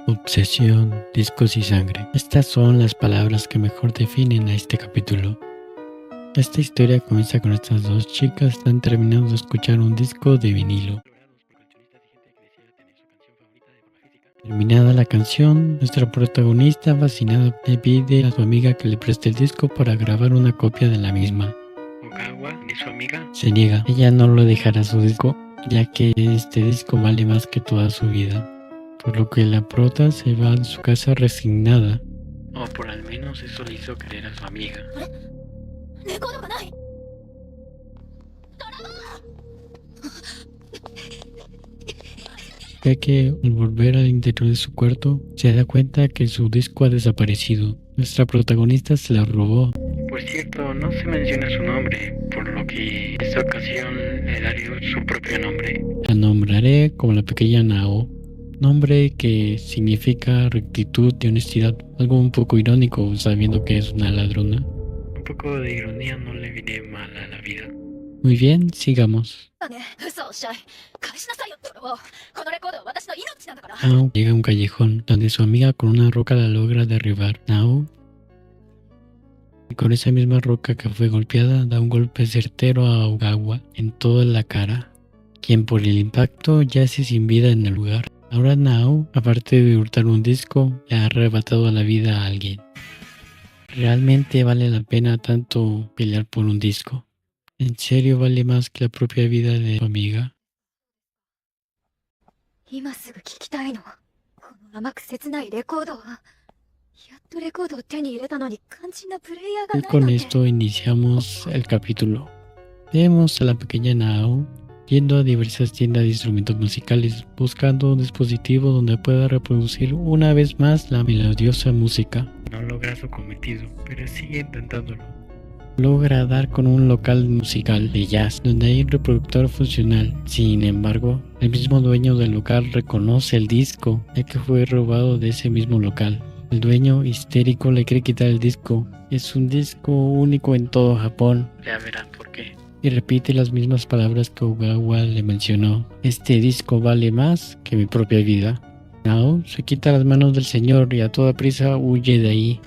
Obsesión, discos y sangre. Estas son las palabras que mejor definen a este capítulo. Esta historia comienza con estas dos chicas que están terminando de escuchar un disco de vinilo. Terminada la canción, nuestra protagonista, fascinada, le pide a su amiga que le preste el disco para grabar una copia de la misma. Ogawa ni su amiga Se niega, ella no lo dejará su disco, ya que este disco vale más que toda su vida. Por lo que la prota se va de su casa resignada. o por al menos eso le hizo creer a su amiga. Ya que al volver al interior de su cuarto, se da cuenta que su disco ha desaparecido. Nuestra protagonista se la robó. Por cierto, no se menciona su nombre, por lo que esta ocasión le daré su propio nombre. La nombraré como la pequeña Nao, nombre que significa rectitud y honestidad, algo un poco irónico sabiendo que es una ladrona. Un poco de ironía no le viene mal a la vida. Muy bien, sigamos. 嘘をしちゃい返しなさいよってこのレコードは私の命なんだから Nao llega a un callejón donde su amiga con una roca la logra derribar. Nao, con esa misma roca que fue golpeada, da un golpe certero a Ogawa en toda la cara, quien por el impacto yace sin vida en el lugar. Ahora Nao, aparte de hurtar un disco, le ha arrebatado la vida a alguien. ¿Realmente vale la pena tanto pelear por un disco? ¿En serio vale más que la propia vida de su amiga? 今すぐ聞きたいのこの甘く切ないレコードはやっとレコードを手に入れたのに肝心なプレイヤーが Y ない con なんて esto iniciamos el capítulo. Vemos a la pequeña Nao yendo a diversas tiendas de instrumentos musicales, buscando un dispositivo donde pueda reproducir una vez más la melodiosa música. No logra su cometido, pero sigue intentándolo. Logra dar con un local musical de jazz donde hay un reproductor funcional. Sin embargo, el mismo dueño del local reconoce el disco, ya que fue robado de ese mismo local. El dueño, histérico, le quiere quitar el disco. Es un disco único en todo Japón. Ya verán por qué. Y repite las mismas palabras que Ogawa le mencionó. Este disco vale más que mi propia vida. Nao se quita las manos del señor y a toda prisa huye de ahí.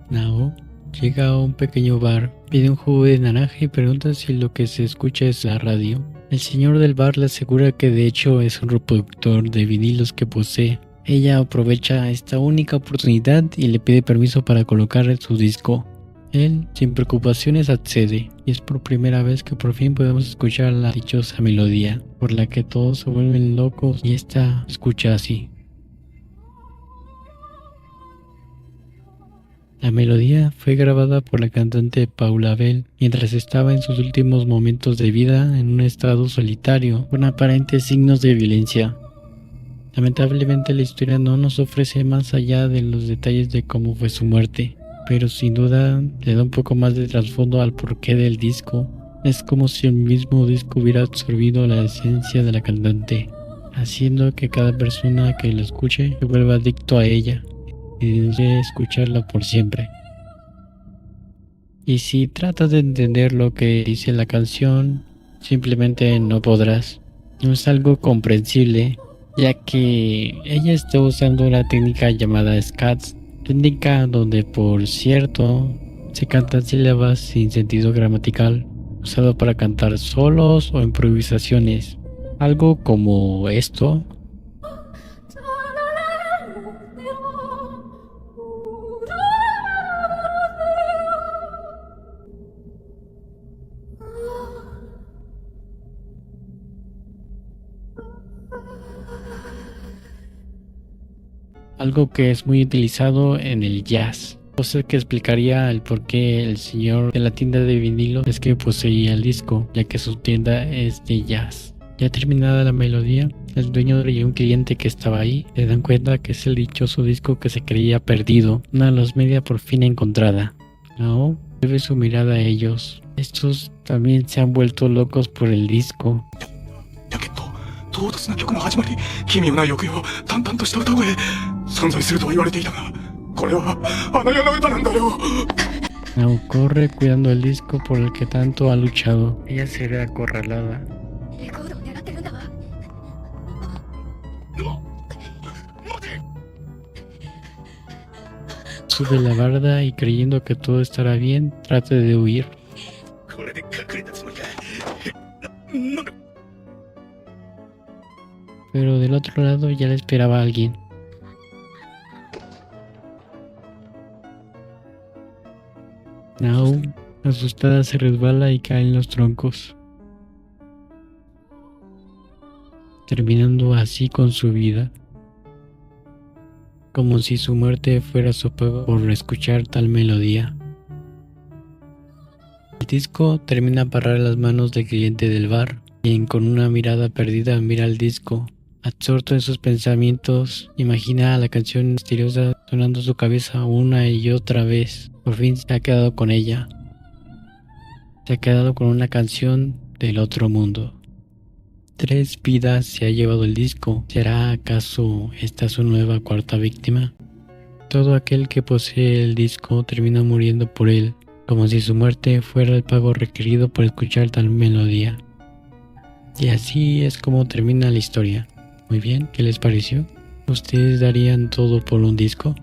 Nao llega a un pequeño bar, pide un jugo de naranja y pregunta si lo que se escucha es la radio. El señor del bar le asegura que de hecho es un reproductor de vinilos que posee. Ella aprovecha esta única oportunidad y le pide permiso para colocar su disco. Él, sin preocupaciones, accede, y es por primera vez que por fin podemos escuchar la dichosa melodía, por la que todos se vuelven locos y esta escucha así. La melodía fue grabada por la cantante Paula Bell mientras estaba en sus últimos momentos de vida en un estado solitario con aparentes signos de violencia. Lamentablemente la historia no nos ofrece más allá de los detalles de cómo fue su muerte, pero sin duda le da un poco más de trasfondo al porqué del disco. Es como si el mismo disco hubiera absorbido la esencia de la cantante, haciendo que cada persona que lo escuche se vuelva adicto a ella y desee escucharla por siempre. Y si tratas de entender lo que dice la canción, simplemente no podrás. No es algo comprensible, ya que ella está usando una técnica llamada scats, técnica donde, por cierto, se cantan sílabas sin sentido gramatical, usado para cantar solos o improvisaciones. Algo como esto. Algo que es muy utilizado en el jazz, cosa que explicaría el por qué el señor de la tienda de vinilo es que poseía el disco, ya que su tienda es de jazz. Ya terminada la melodía, el dueño y un cliente que estaba ahí se dan cuenta que es el dichoso disco que se creía perdido, una los media por fin encontrada. Nao vuelve su mirada a ellos. Estos también se han vuelto locos por el disco. だけど唐突な曲の始まり、奇妙な抑揚、淡々とした歌声、存在するとは言われていたが、これはあの世の歌なんだよ。Nao corre cuidando el disco por el que tanto ha luchado. Ella se ve acorralada. レコードを狙ってるんだわ。 Sube la barda y creyendo que todo estará bien, trata de huir. これで隠れたつもりか。なんだ。 Pero del otro lado ya le esperaba alguien. Nao, asustada, se resbala y cae en los troncos, terminando así con su vida, como si su muerte fuera su pago por escuchar tal melodía. El disco termina a parar las manos del cliente del bar, quien con una mirada perdida mira el disco. Absorto en sus pensamientos, imagina la canción misteriosa sonando en su cabeza una y otra vez. Por fin se ha quedado con ella. Se ha quedado con una canción del otro mundo. 3 vidas se ha llevado el disco. ¿Será acaso esta su nueva cuarta víctima? Todo aquel que posee el disco termina muriendo por él, como si su muerte fuera el pago requerido por escuchar tal melodía. Y así es como termina la historia. Muy bien, ¿qué les pareció? ¿Ustedes darían todo por un disco?